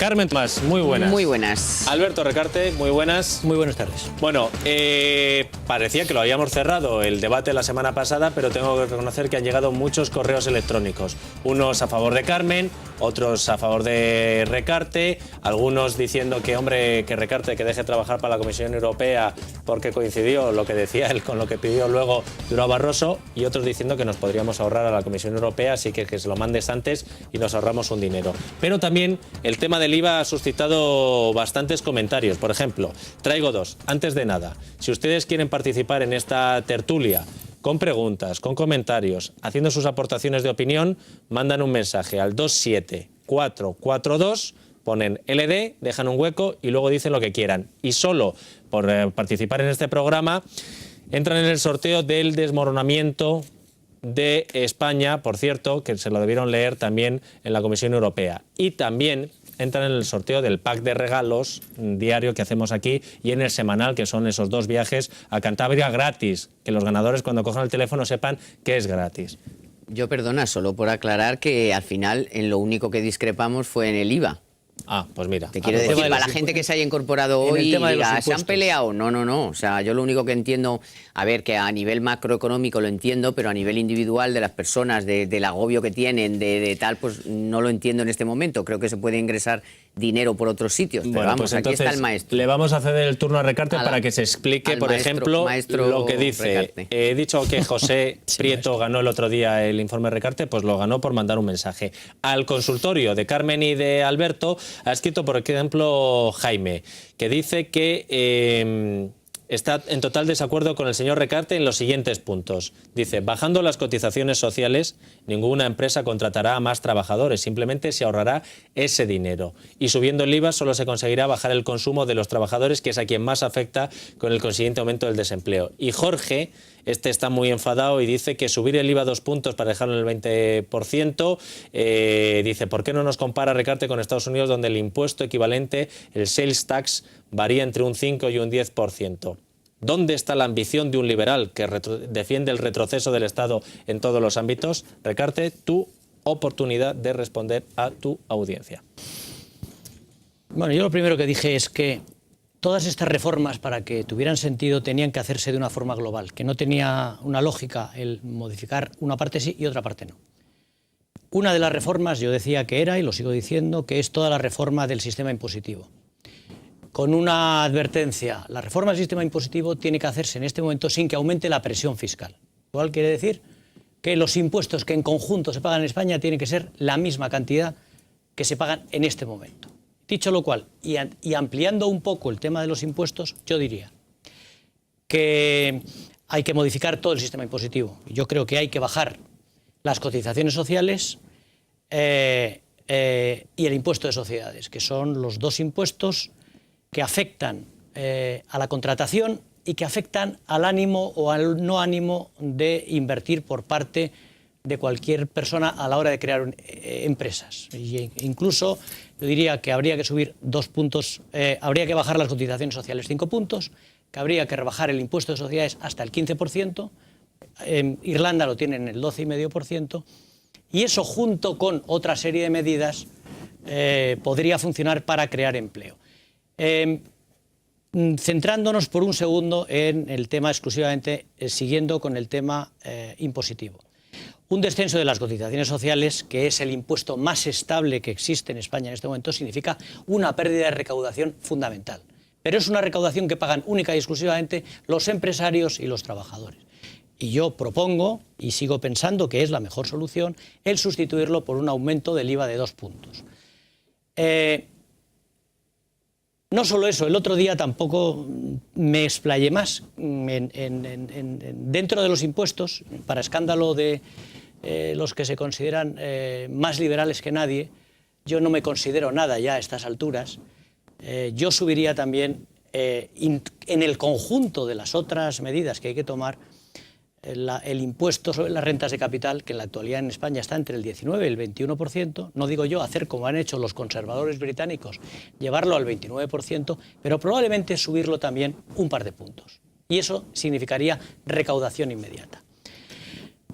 Carmen Tomás, muy buenas. Muy buenas. Alberto Recarte, muy buenas. Muy buenas tardes. Bueno, parecía que lo habíamos cerrado el debate la semana pasada, pero tengo que reconocer que han llegado muchos correos electrónicos. Unos a favor de Carmen, otros a favor de Recarte, algunos diciendo que, hombre, que Recarte que deje trabajar para la Comisión Europea porque coincidió lo que decía él con lo que pidió luego Durão Barroso, y otros diciendo que nos podríamos ahorrar a la Comisión Europea, así que se lo mandes antes y nos ahorramos un dinero. Pero también el tema del IVA ha suscitado bastantes comentarios. Por ejemplo, traigo dos. Antes de nada, si ustedes quieren participar en esta tertulia con preguntas, con comentarios, haciendo sus aportaciones de opinión, mandan un mensaje al 27442, ponen LD, dejan un hueco y luego dicen lo que quieran. Y solo por participar en este programa entran en el sorteo del desmoronamiento de España, por cierto, que se lo debieron leer también en la Comisión Europea. Y también entran en el sorteo del pack de regalos diario que hacemos aquí y en el semanal, que son esos 2 viajes a Cantabria gratis, que los ganadores cuando cojan el teléfono sepan que es gratis. Yo, perdona, solo por aclarar que al final en lo único que discrepamos fue en el IVA. Ah, pues mira. Te quiero decir, para la gente que se haya incorporado hoy, diga, ¿se han peleado? No. O sea, yo lo único que entiendo, a ver, que a nivel macroeconómico lo entiendo, pero a nivel individual de las personas, del agobio que tienen, de tal, pues no lo entiendo en este momento. Creo que se puede ingresar dinero por otros sitios, pero bueno, vamos, pues aquí está el maestro. Le vamos a ceder el turno a Recarte para que se explique, por ejemplo, lo que dice. Recarte. He dicho que José Prieto ganó el otro día el informe Recarte, pues lo ganó por mandar un mensaje. Al consultorio de Carmen y de Alberto ha escrito, por ejemplo, Jaime, que dice que está en total desacuerdo con el señor Recarte en los siguientes puntos. Dice, bajando las cotizaciones sociales, ninguna empresa contratará a más trabajadores, simplemente se ahorrará ese dinero. Y subiendo el IVA solo se conseguirá bajar el consumo de los trabajadores, que es a quien más afecta con el consiguiente aumento del desempleo. Y Jorge, está muy enfadado y dice que subir el IVA 2 puntos para dejarlo en el 20%, dice, ¿por qué no nos compara Recarte con Estados Unidos, donde el impuesto equivalente, el sales tax, varía entre un 5 y un 10%? ¿Dónde está la ambición de un liberal que defiende el retroceso del Estado en todos los ámbitos? Recarte, tu oportunidad de responder a tu audiencia. Bueno, yo lo primero que dije es que todas estas reformas, para que tuvieran sentido, tenían que hacerse de una forma global, que no tenía una lógica el modificar una parte sí y otra parte no. Una de las reformas, yo decía que era, y lo sigo diciendo, que es toda la reforma del sistema impositivo. Con una advertencia, la reforma del sistema impositivo tiene que hacerse en este momento sin que aumente la presión fiscal. Lo cual quiere decir que los impuestos que en conjunto se pagan en España tienen que ser la misma cantidad que se pagan en este momento. Dicho lo cual, y ampliando un poco el tema de los impuestos, yo diría que hay que modificar todo el sistema impositivo. Yo creo que hay que bajar las cotizaciones sociales y el impuesto de sociedades, que son los 2 impuestos que afectan a la contratación y que afectan al ánimo o al no ánimo de invertir por parte de cualquier persona a la hora de crear empresas. Y incluso yo diría que habría que subir 2 puntos, habría que bajar las cotizaciones sociales 5 puntos, que habría que rebajar el impuesto de sociedades hasta el 15%, en Irlanda lo tienen en el 12,5%, y eso junto con otra serie de medidas podría funcionar para crear empleo. Centrándonos por un segundo en el tema exclusivamente, siguiendo con el tema impositivo. Un descenso de las cotizaciones sociales, que es el impuesto más estable que existe en España en este momento, significa una pérdida de recaudación fundamental. Pero es una recaudación que pagan única y exclusivamente los empresarios y los trabajadores. Y yo propongo, y sigo pensando que es la mejor solución, el sustituirlo por un aumento del IVA de 2 puntos. No solo eso, el otro día tampoco me explayé más. Dentro de los impuestos, para escándalo de los que se consideran más liberales que nadie, yo no me considero nada ya a estas alturas. Yo subiría también, en el conjunto de las otras medidas que hay que tomar, el impuesto sobre las rentas de capital, que en la actualidad en España está entre el 19 y el 21%, no digo yo hacer como han hecho los conservadores británicos, llevarlo al 29%, pero probablemente subirlo también un par de puntos. Y eso significaría recaudación inmediata.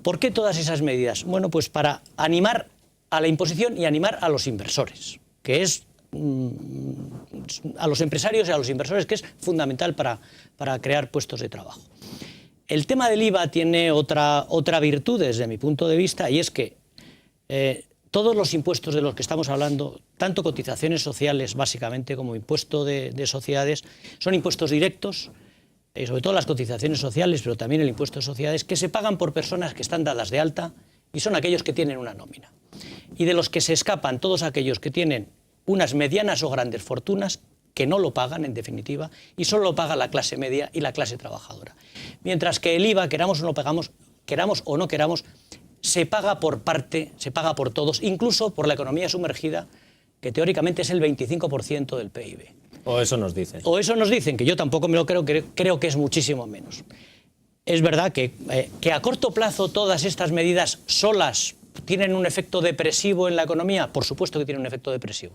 ¿Por qué todas esas medidas? Bueno, pues para animar a la imposición y animar a los inversores, que es a los empresarios y a los inversores, que es fundamental para crear puestos de trabajo. El tema del IVA tiene otra virtud desde mi punto de vista, y es que todos los impuestos de los que estamos hablando, tanto cotizaciones sociales básicamente como impuesto de sociedades, son impuestos directos, sobre todo las cotizaciones sociales, pero también el impuesto de sociedades, que se pagan por personas que están dadas de alta y son aquellos que tienen una nómina. Y de los que se escapan todos aquellos que tienen unas medianas o grandes fortunas, que no lo pagan, en definitiva, y solo lo paga la clase media y la clase trabajadora. Mientras que el IVA, queramos o no queramos, se paga por parte, se paga por todos, incluso por la economía sumergida, que teóricamente es el 25% del PIB. O eso nos dicen. O eso nos dicen, que yo tampoco me lo creo, creo que es muchísimo menos. Es verdad que a corto plazo todas estas medidas solas tienen un efecto depresivo en la economía, por supuesto que tienen un efecto depresivo.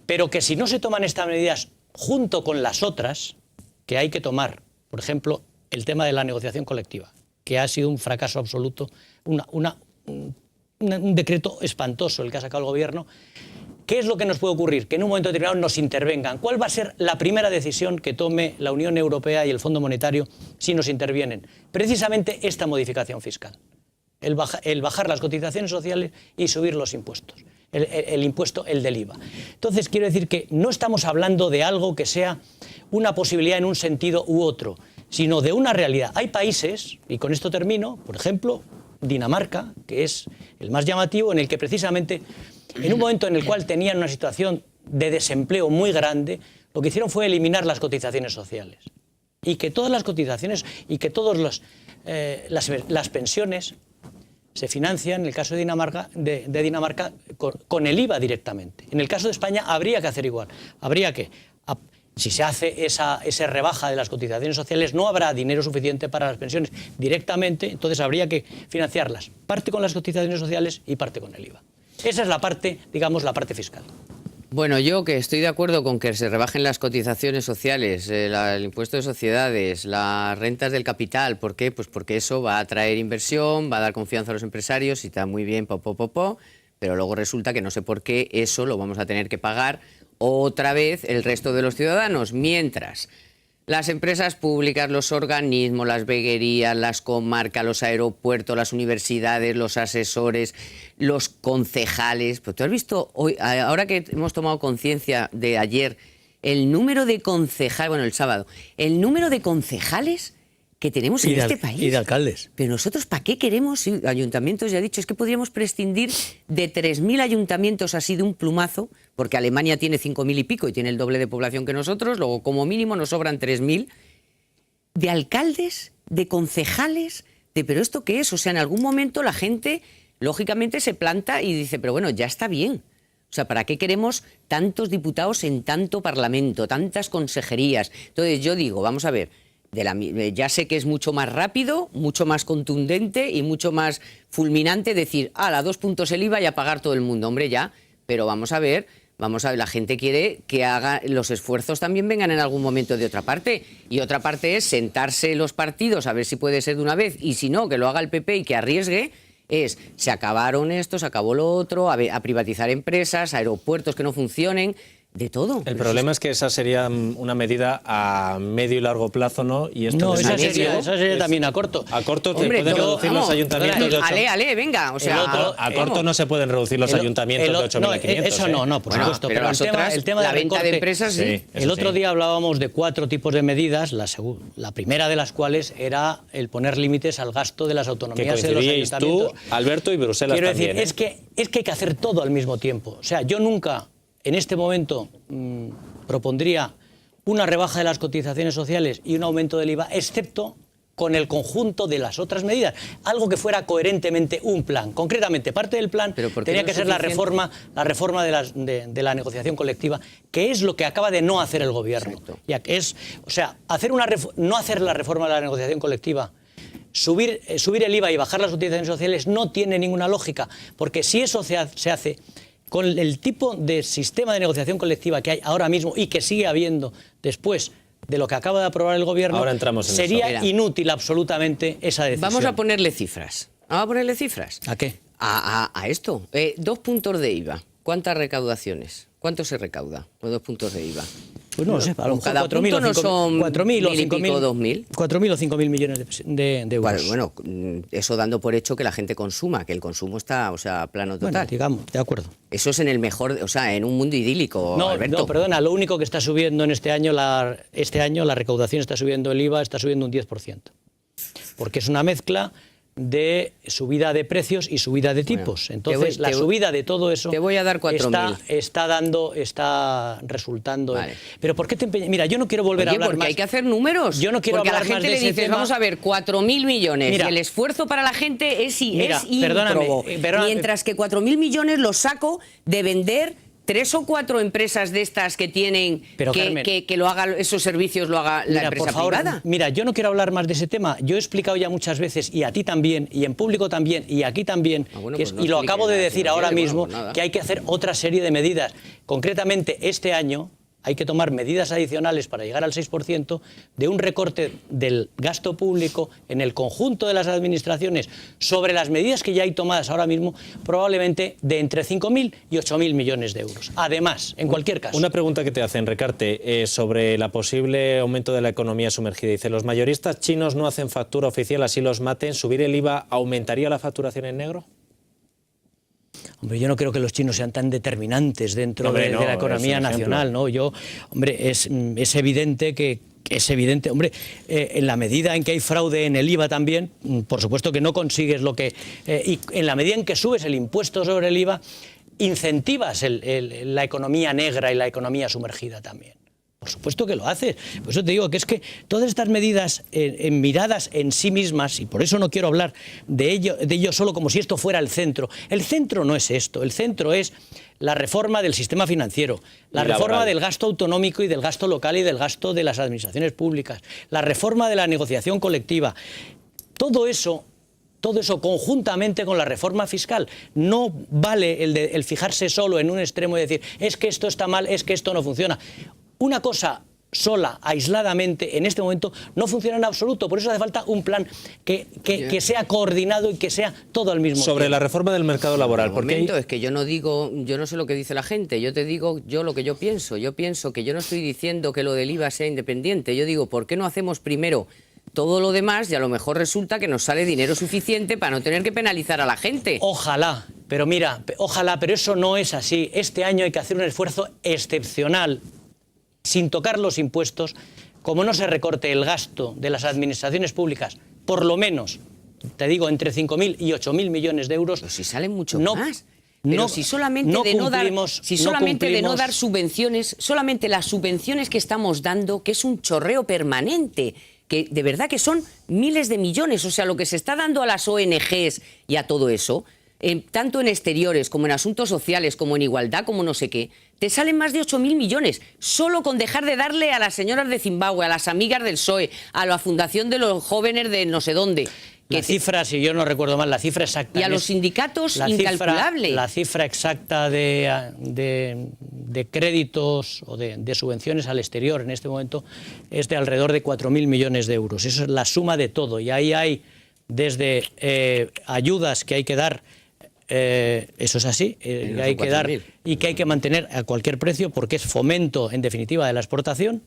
Pero que si no se toman estas medidas junto con las otras que hay que tomar, por ejemplo, el tema de la negociación colectiva, que ha sido un fracaso absoluto, un decreto espantoso el que ha sacado el gobierno. ¿Qué es lo que nos puede ocurrir? Que en un momento determinado nos intervengan. ¿Cuál va a ser la primera decisión que tome la Unión Europea y el Fondo Monetario si nos intervienen? Precisamente esta modificación fiscal. El bajar las cotizaciones sociales y subir los impuestos. El impuesto, el del IVA. Entonces, quiero decir que no estamos hablando de algo que sea una posibilidad en un sentido u otro, sino de una realidad. Hay países, y con esto termino, por ejemplo, Dinamarca, que es el más llamativo, en el que precisamente, en un momento en el cual tenían una situación de desempleo muy grande, lo que hicieron fue eliminar las cotizaciones sociales. Y que todas las cotizaciones y que todas las pensiones se financian, en el caso de Dinamarca, con el IVA directamente. En el caso de España habría que hacer igual. Habría que, si se hace esa rebaja de las cotizaciones sociales, no habrá dinero suficiente para las pensiones directamente, entonces habría que financiarlas, parte con las cotizaciones sociales y parte con el IVA. Esa es la parte, digamos, la parte fiscal. Bueno, yo que estoy de acuerdo con que se rebajen las cotizaciones sociales, el impuesto de sociedades, las rentas del capital. ¿Por qué? Pues porque eso va a traer inversión, va a dar confianza a los empresarios y está muy bien, pero luego resulta que no sé por qué eso lo vamos a tener que pagar otra vez el resto de los ciudadanos, mientras las empresas públicas, los organismos, las veguerías, las comarcas, los aeropuertos, las universidades, los asesores, los concejales. Pues tú has visto hoy, ahora que hemos tomado conciencia de ayer, el número de concejales, bueno, el sábado, el número de concejales que tenemos en este país. Y de alcaldes. Pero nosotros, ¿para qué queremos ayuntamientos? Ya he dicho, es que podríamos prescindir de 3.000 ayuntamientos así de un plumazo, porque Alemania tiene 5.000 y pico y tiene el doble de población que nosotros, luego como mínimo nos sobran 3.000, de alcaldes, de concejales, ¿pero esto qué es? O sea, en algún momento la gente, lógicamente, se planta y dice, pero bueno, ya está bien. O sea, ¿para qué queremos tantos diputados en tanto parlamento, tantas consejerías? Entonces yo digo, vamos a ver, ya sé que es mucho más rápido, mucho más contundente y mucho más fulminante decir, 2 puntos el IVA y a pagar todo el mundo. Hombre, ya, pero vamos a ver, la gente quiere que los esfuerzos también vengan en algún momento de otra parte. Y otra parte es sentarse los partidos a ver si puede ser de una vez y si no, que lo haga el PP y que arriesgue. Se acabaron esto, se acabó lo otro, a privatizar empresas, aeropuertos que no funcionen. De todo. El problema es que esa sería una medida a medio y largo plazo, ¿no? Y esto no, esa sería también a corto. A corto te pueden reducir los ayuntamientos de 8... Ale, venga. O sea, a corto no se pueden reducir los ayuntamientos de 8.500. Eso no, por supuesto. Pero el tema de la venta de empresas, sí. El otro día hablábamos de 4 tipos de medidas, la primera de las cuales era el poner límites al gasto de las autonomías y de los ayuntamientos. Tú, Alberto, y Bruselas también. Quiero decir, es que hay que hacer todo al mismo tiempo. O sea, yo nunca... En este momento propondría una rebaja de las cotizaciones sociales y un aumento del IVA, excepto con el conjunto de las otras medidas. Algo que fuera coherentemente un plan. Concretamente, parte del plan tenía que ser la reforma de la negociación colectiva, que es lo que acaba de no hacer el gobierno. Ya que no hacer la reforma de la negociación colectiva, subir el IVA y bajar las cotizaciones sociales no tiene ninguna lógica, porque si eso se hace... Con el tipo de sistema de negociación colectiva que hay ahora mismo y que sigue habiendo después de lo que acaba de aprobar el gobierno, ahora entramos en sería inútil absolutamente esa decisión. Vamos a ponerle cifras. ¿A qué? A esto. 2 puntos de IVA. ¿Cuántas recaudaciones? ¿Cuánto se recauda con 2 puntos de IVA? Pues no sé, a lo mejor cada 4.000 punto no son 4.000 o 5.000. 2.000. 4.000 o 5.000 millones de euros. Bueno, eso dando por hecho que la gente consuma, que el consumo está, o sea, plano total. Bueno, digamos, de acuerdo. Eso es en el mejor, o sea, en un mundo idílico, No, Alberto. no, perdona, lo único que está subiendo en este año la recaudación está subiendo, el IVA está subiendo un 10%. Porque es una mezcla de subida de precios y subida de tipos. Bueno, entonces, la subida de todo eso te voy a dar 4.000. está resultando. Vale. Pero ¿por qué te empeñas? Mira, yo no quiero volver a hablar porque más. hay que hacer números. Yo no quiero porque hablar a la gente más de le ese dices, tema. vamos a ver, 4.000 millones. Mira, y el esfuerzo para la gente es perdóname, ímprobo. Mientras que 4.000 millones los saco de vender 3 o 4 empresas de estas que tienen Carmen, que lo haga, esos servicios lo haga la empresa por favor, privada. Mira, yo no quiero hablar más de ese tema. Yo he explicado ya muchas veces, y a ti también, y en público también, y aquí también, Bueno, que pues no y lo acabo de nada, decir si no ahora quiere, mismo, bueno, pues nada. que hay que hacer otra serie de medidas. Concretamente, este año hay que tomar medidas adicionales para llegar al 6% de un recorte del gasto público en el conjunto de las administraciones sobre las medidas que ya hay tomadas ahora mismo, probablemente de entre 5.000 y 8.000 millones de euros. Además, en cualquier caso. Una pregunta que te hacen, Recarte, sobre la posible aumento de la economía sumergida. Dice, los mayoristas chinos no hacen factura oficial, así los maten. ¿Subir el IVA aumentaría la facturación en negro? Hombre, yo no creo que los chinos sean tan determinantes dentro de la economía nacional, ¿no? Es evidente que hombre, en la medida en que hay fraude en el IVA también, por supuesto que no consigues lo que... y en la medida en que subes el impuesto sobre el IVA, incentivas la economía negra y la economía sumergida también. Por supuesto que lo haces. Por eso te digo que es que todas estas medidas miradas en sí mismas, y por eso no quiero hablar de ello solo como si esto fuera el centro. El centro no es esto. El centro es la reforma del sistema financiero, la reforma del gasto autonómico y del gasto local y del gasto de las administraciones públicas, la reforma de la negociación colectiva. Todo eso conjuntamente con la reforma fiscal. No vale el fijarse solo en un extremo y decir, es que esto está mal, es que esto no funciona. Una cosa sola, aisladamente, en este momento, no funciona en absoluto. Por eso hace falta un plan que sea coordinado y que sea todo al mismo tiempo. Sobre la reforma del mercado laboral. Es que yo no sé lo que dice la gente, yo te digo lo que yo pienso. Yo pienso que yo no estoy diciendo que lo del IVA sea independiente. Yo digo, ¿por qué no hacemos primero todo lo demás y a lo mejor resulta que nos sale dinero suficiente para no tener que penalizar a la gente? Ojalá, pero mira, pero eso no es así. Este año hay que hacer un esfuerzo excepcional, sin tocar los impuestos, como no se recorte el gasto de las administraciones públicas, por lo menos, te digo, entre 5.000 y 8.000 millones de euros. Pero si salen mucho más. Pero si solamente de no dar subvenciones, solamente las subvenciones que estamos dando, que es un chorreo permanente, que de verdad que son miles de millones, o sea, lo que se está dando a las ONGs y a todo eso, tanto en exteriores como en asuntos sociales, como en igualdad, como no sé qué, te salen más de 8.000 millones, solo con dejar de darle a las señoras de Zimbabue, a las amigas del PSOE, a la fundación de los jóvenes de no sé dónde. La cifra, si yo no recuerdo mal, la cifra exacta... Y a los sindicatos, incalculable. La cifra exacta de créditos o de subvenciones al exterior en este momento es de alrededor de 4.000 millones de euros. Eso es la suma de todo. Y ahí hay desde ayudas que hay que dar, eso es así, que hay que dar y que hay que mantener a cualquier precio porque es fomento, en definitiva, de la exportación,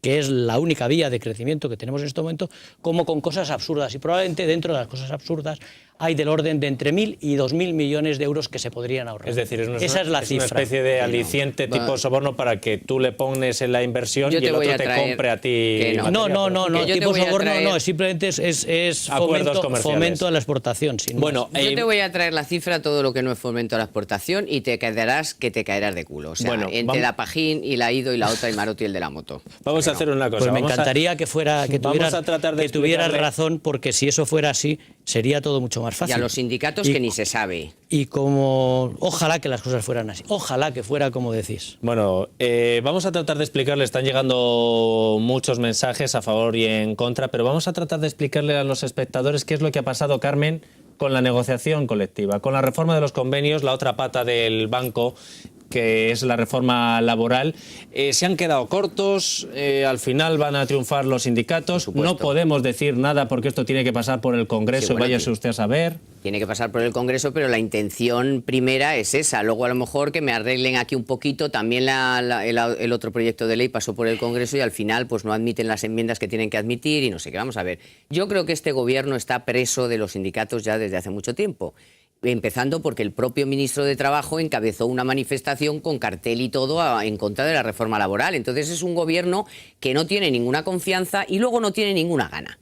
que es la única vía de crecimiento que tenemos en este momento, como con cosas absurdas. Y probablemente dentro de las cosas absurdas hay del orden de entre 1.000 y 2.000 millones de euros que se podrían ahorrar. Es decir, esa es la cifra. Una especie de aliciente tipo soborno para que tú le pones en la inversión y el otro te compre a ti. No, tipo soborno no, simplemente es fomento a la exportación. Yo te voy a traer la cifra, todo lo que no es fomento a la exportación, y te caerás de culo. O sea, entre la Pajín y la Ido y la otra y Marotti, el de la moto. Vamos a hacer una cosa. Pues me encantaría que tuvieras razón, porque si eso fuera así, sería todo mucho más fácil. Y a los sindicatos que ni se sabe. Y ojalá que las cosas fueran así. Ojalá que fuera como decís. Bueno, vamos a tratar de explicarle, están llegando muchos mensajes a favor y en contra, pero vamos a tratar de explicarle a los espectadores qué es lo que ha pasado, Carmen, con la negociación colectiva, con la reforma de los convenios, la otra pata del banco, que es la reforma laboral. Se han quedado cortos, al final van a triunfar los sindicatos, no podemos decir nada porque esto tiene que pasar por el Congreso, sí, váyase usted a saber. tiene que pasar por el Congreso, pero la intención primera es esa. Luego a lo mejor que me arreglen aquí un poquito. También el otro proyecto de ley pasó por el Congreso y al final pues no admiten las enmiendas que tienen que admitir y no sé qué. Vamos a ver. Yo creo que este gobierno está preso de los sindicatos ya desde hace mucho tiempo. Empezando porque el propio ministro de Trabajo encabezó una manifestación con cartel y todo en contra de la reforma laboral. Entonces es un gobierno que no tiene ninguna confianza y luego no tiene ninguna gana.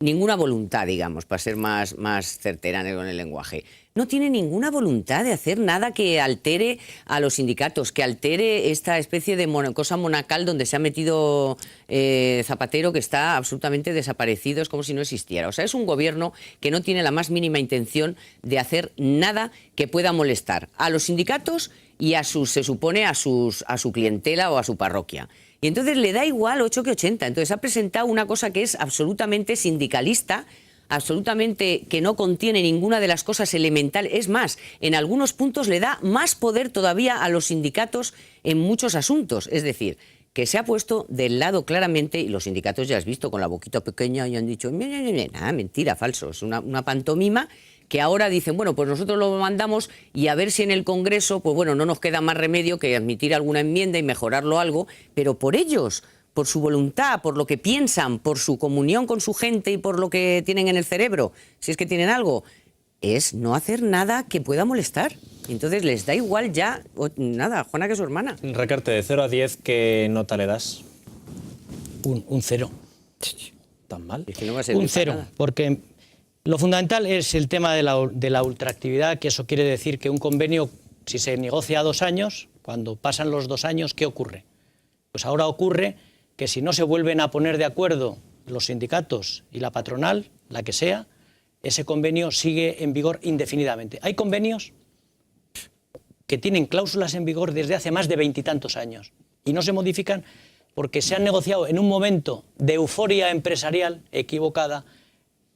Ninguna voluntad, digamos, para ser más certera con el lenguaje. No tiene ninguna voluntad de hacer nada que altere a los sindicatos, que altere esta especie de cosa monacal donde se ha metido Zapatero, que está absolutamente desaparecido, es como si no existiera. O sea, es un gobierno que no tiene la más mínima intención de hacer nada que pueda molestar a los sindicatos y se supone a su clientela o a su parroquia. Y entonces le da igual 8 que 80. Entonces ha presentado una cosa que es absolutamente sindicalista, absolutamente que no contiene ninguna de las cosas elementales. Es más, en algunos puntos le da más poder todavía a los sindicatos en muchos asuntos. Es decir, que se ha puesto del lado claramente, y los sindicatos ya has visto con la boquita pequeña y han dicho, nada, mentira, falso, es una pantomima, que ahora dicen, bueno, pues nosotros lo mandamos y a ver si en el Congreso, pues bueno, no nos queda más remedio que admitir alguna enmienda y mejorarlo algo, pero por ellos, por su voluntad, por lo que piensan, por su comunión con su gente y por lo que tienen en el cerebro, si es que tienen algo, es no hacer nada que pueda molestar. Entonces les da igual ya, nada, Juana que es su hermana. Recarte, de 0 a 10, ¿qué nota le das? Un 0. ¿Tan mal? Es que no va a ser un 0, porque lo fundamental es el tema de la ultraactividad, que eso quiere decir que un convenio, si se negocia a 2 años, cuando pasan los 2 años, ¿qué ocurre? Pues ahora ocurre que si no se vuelven a poner de acuerdo los sindicatos y la patronal, la que sea, ese convenio sigue en vigor indefinidamente. Hay convenios que tienen cláusulas en vigor desde hace más de 20 y tantos años y no se modifican porque se han negociado en un momento de euforia empresarial equivocada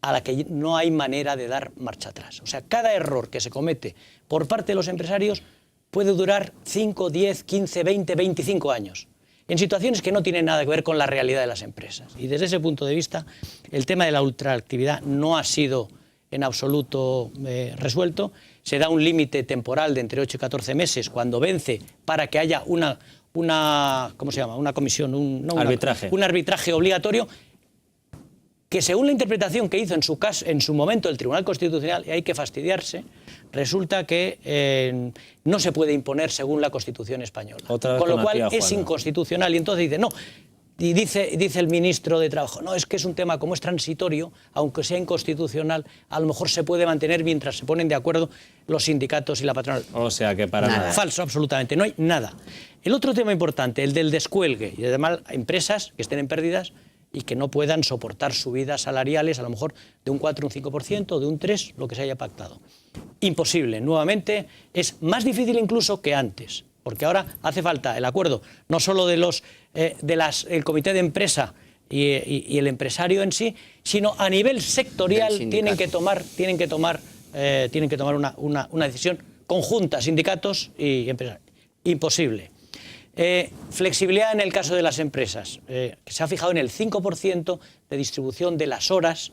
a la que no hay manera de dar marcha atrás. O sea, cada error que se comete por parte de los empresarios puede durar 5, 10, 15, 20, 25 años, en situaciones que no tienen nada que ver con la realidad de las empresas. Y desde ese punto de vista, el tema de la ultraactividad no ha sido en absoluto resuelto. Se da un límite temporal de entre 8 y 14 meses cuando vence para que haya ¿cómo se llama? Una comisión, un arbitraje obligatorio, que según la interpretación que hizo en su momento el Tribunal Constitucional, y hay que fastidiarse, resulta que no se puede imponer según la Constitución española. Con lo cual es inconstitucional. Y entonces dice, no, y dice el ministro de Trabajo, no, es que es un tema como es transitorio, aunque sea inconstitucional, a lo mejor se puede mantener mientras se ponen de acuerdo los sindicatos y la patronal. O sea que para nada. Falso, absolutamente, no hay nada. El otro tema importante, el del descuelgue, y además empresas que estén en pérdidas y que no puedan soportar subidas salariales, a lo mejor de un 4, un 5%, de un 3%, lo que se haya pactado. Imposible, nuevamente, es más difícil incluso que antes, porque ahora hace falta el acuerdo, no solo de el comité de empresa y el empresario en sí, sino a nivel sectorial tienen que tomar una decisión conjunta, sindicatos y empresarios. Imposible. Flexibilidad en el caso de las empresas, que se ha fijado en el 5% de distribución de las horas,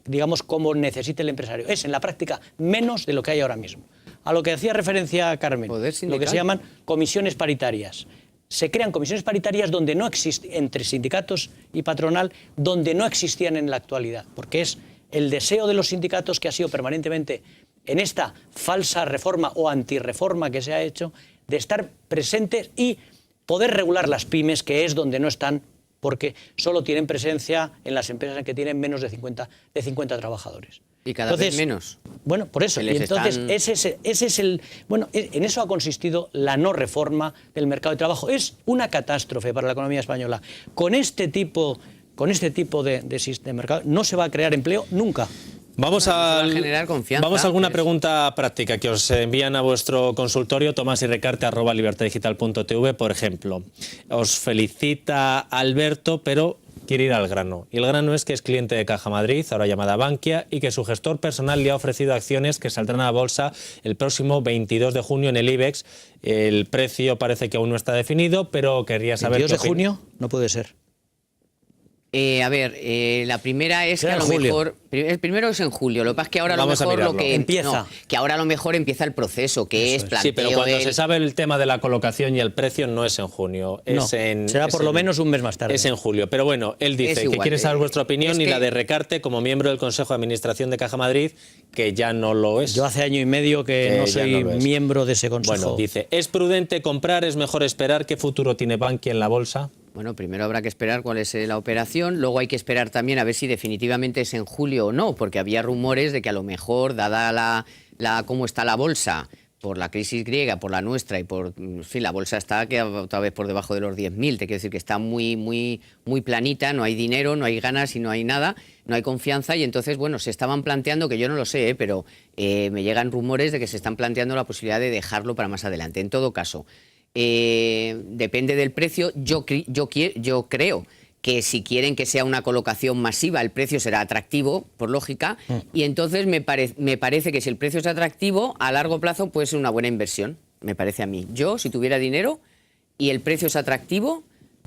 digamos, como necesite el empresario. Es, en la práctica, menos de lo que hay ahora mismo. A lo que hacía referencia Carmen, lo que se llaman comisiones paritarias. Se crean comisiones paritarias donde no existe, entre sindicatos y patronal, donde no existían en la actualidad, porque es el deseo de los sindicatos que ha sido permanentemente en esta falsa reforma o antirreforma que se ha hecho, de estar presentes y poder regular las pymes, que es donde no están, porque solo tienen presencia en las empresas que tienen menos de 50 trabajadores. Y cada vez menos. Bueno, por eso. Y entonces ese es el... Bueno, en eso ha consistido la no reforma del mercado de trabajo. Es una catástrofe para la economía española. Con este tipo de mercado no se va a crear empleo nunca. Vamos a generar confianza. Vamos a alguna pregunta práctica que os envían a vuestro consultorio, tomasyrrecarte@libertadigital.tv, por ejemplo. Os felicita Alberto, pero quiere ir al grano. Y el grano es que es cliente de Caja Madrid, ahora llamada Bankia, y que su gestor personal le ha ofrecido acciones que saldrán a la bolsa el próximo 22 de junio en el IBEX. El precio parece que aún no está definido, pero quería saber... ¿22 de junio? No puede ser. La primera es que a lo mejor... El primero es en julio, lo que pasa es que ahora a lo mejor lo que empieza... No, que ahora a lo mejor empieza el proceso, que es planteo... Sí, pero cuando se sabe el tema de la colocación y el precio no es en junio, será por lo menos un mes más tarde. Es en julio, pero bueno, él dice que quiere saber vuestra opinión y la de Recarte como miembro del Consejo de Administración de Caja Madrid, que ya no lo es. Yo hace año y medio que no soy miembro de ese consejo. Bueno, dice, ¿es prudente comprar, es mejor esperar? ¿Qué futuro tiene Bankia en la bolsa? Bueno, primero habrá que esperar cuál es la operación, luego hay que esperar también a ver si definitivamente es en julio o no, porque había rumores de que a lo mejor, dada cómo está la bolsa, por la crisis griega, por la nuestra y por, en fin, la bolsa está que otra vez por debajo de los 10.000, te quiero decir que está muy planita, no hay dinero, no hay ganas y no hay nada, no hay confianza y entonces, bueno, se estaban planteando, que yo no lo sé, pero me llegan rumores de que se están planteando la posibilidad de dejarlo para más adelante. En todo caso, depende del precio. Yo creo que si quieren que sea una colocación masiva, el precio será atractivo, por lógica, y entonces me parece que si el precio es atractivo, a largo plazo puede ser una buena inversión, me parece a mí. Yo, si tuviera dinero y el precio es atractivo,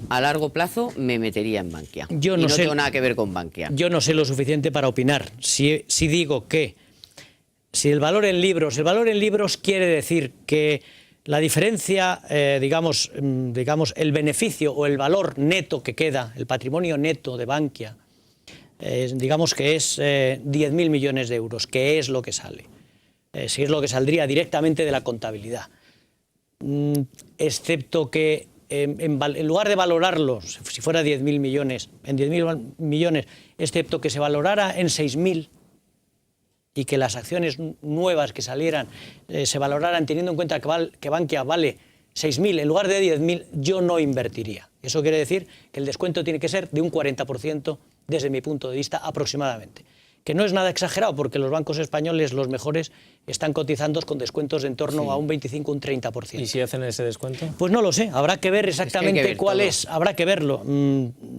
a largo plazo me metería en Bankia. Yo no tengo nada que ver con Bankia. Yo no sé lo suficiente para opinar. Si digo que si el valor en libros quiere decir que la diferencia, digamos, el beneficio o el valor neto que queda, el patrimonio neto de Bankia, digamos que es 10.000 millones de euros, que es lo que sale. Si es lo que saldría directamente de la contabilidad. Excepto que en lugar de valorarlo, si fuera 10.000 millones, en 10.000 millones, excepto que se valorara en 6.000, y que las acciones nuevas que salieran se valoraran teniendo en cuenta que Bankia vale 6.000 en lugar de 10.000, yo no invertiría. Eso quiere decir que el descuento tiene que ser de un 40% desde mi punto de vista aproximadamente. Que no es nada exagerado porque los bancos españoles, los mejores, están cotizando con descuentos en torno a un 25, un 30%. ¿Y si hacen ese descuento? Pues no lo sé, habrá que ver exactamente cuál es, habrá que verlo.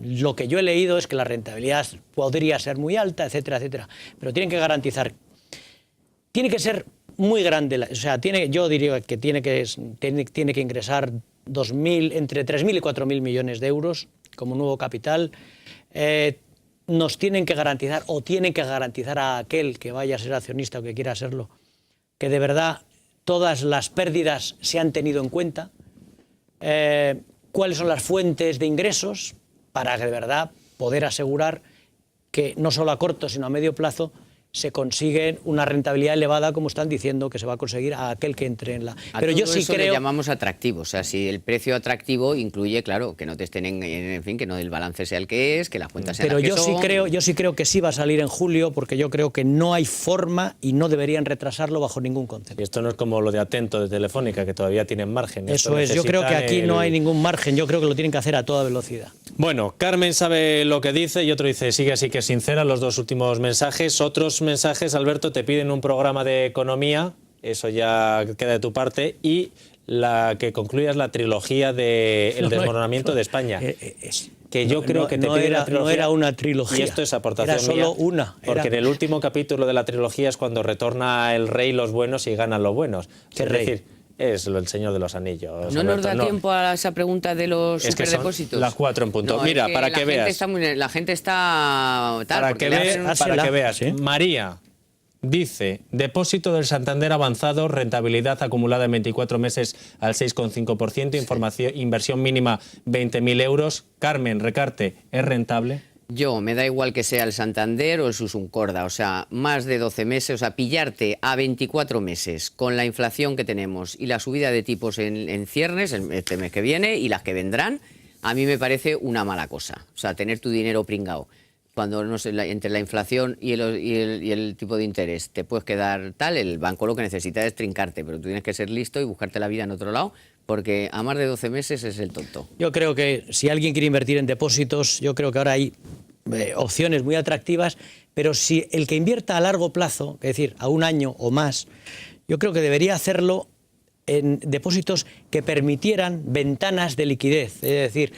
Lo que yo he leído es que la rentabilidad podría ser muy alta, etcétera, etcétera, pero tienen que garantizar, tiene que ser muy grande, o sea, yo diría que tiene que ingresar entre 3.000 y 4.000 millones de euros como nuevo capital. Nos tienen que garantizar, o tienen que garantizar a aquel que vaya a ser accionista o que quiera serlo, que de verdad todas las pérdidas se han tenido en cuenta, cuáles son las fuentes de ingresos, para de verdad poder asegurar que no solo a corto sino a medio plazo se consigue una rentabilidad elevada, como están diciendo que se va a conseguir a aquel que entre en la... Pero yo sí creo... le llamamos atractivo, o sea, si el precio atractivo incluye, claro, que no te estén en fin, que no el balance sea el que es, que las cuentas sean las que son... Pero yo sí creo que sí va a salir en julio, porque yo creo que no hay forma y no deberían retrasarlo bajo ningún concepto. Y esto no es como lo de Atento de Telefónica, que todavía tienen margen. Eso es, yo creo que aquí no hay ningún margen, yo creo que lo tienen que hacer a toda velocidad. Bueno, Carmen sabe lo que dice y otro dice, sigue así que es sincera, los dos últimos mensajes. Otros mensajes, Alberto, te piden un programa de economía, eso ya queda de tu parte, y la que concluyas la trilogía de El desmoronamiento de España. Que yo creo que te pide la trilogía. No era una trilogía. Y esto es aportación era solo mía, una. Porque en el último capítulo de la trilogía es cuando retorna el rey los buenos y ganan los buenos. ¿Qué es rey? Decir, es el Señor de los Anillos. ¿No nos da tiempo a esa pregunta de los superdepósitos? Las 4 en punto. No, mira, para que veas. La gente está... Para que veas. ¿Sí? María dice, depósito del Santander avanzado, rentabilidad acumulada en 24 meses al 6,5%, inversión mínima 20.000 euros. Carmen, Recarte, ¿es rentable? Yo, me da igual que sea el Santander o el Susuncorda, o sea, más de 12 meses, o sea, pillarte a 24 meses con la inflación que tenemos y la subida de tipos en ciernes, este mes que viene y las que vendrán, a mí me parece una mala cosa. O sea, tener tu dinero pringado, cuando no sé, entre la inflación y el tipo de interés te puedes quedar tal, el banco lo que necesita es trincarte, pero tú tienes que ser listo y buscarte la vida en otro lado, porque a más de 12 meses es el tonto. Yo creo que si alguien quiere invertir en depósitos, yo creo que ahora hay opciones muy atractivas, pero si el que invierta a largo plazo, es decir, a un año o más, yo creo que debería hacerlo en depósitos que permitieran ventanas de liquidez, es decir,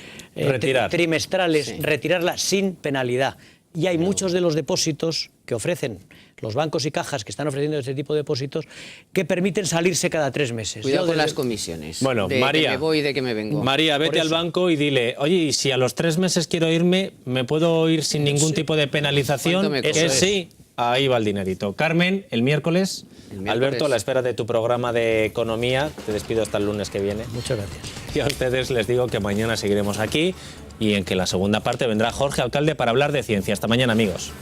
trimestrales, sí, retirarlas sin penalidad. Y hay muchos de los depósitos que ofrecen los bancos y cajas que están ofreciendo este tipo de depósitos que permiten salirse cada 3 meses. Cuidado con las comisiones. Bueno, de María, que me voy y de que me vengo. María, vete al banco y dile, oye, y si a los 3 meses quiero irme, ¿me puedo ir sin ningún tipo de penalización? Que sí, ahí va el dinerito. Carmen, el miércoles. Alberto, a la espera de tu programa de economía. Te despido hasta el lunes que viene. Muchas gracias. Y a ustedes les digo que mañana seguiremos aquí y en que la segunda parte vendrá Jorge Alcalde para hablar de ciencia. Hasta mañana, amigos.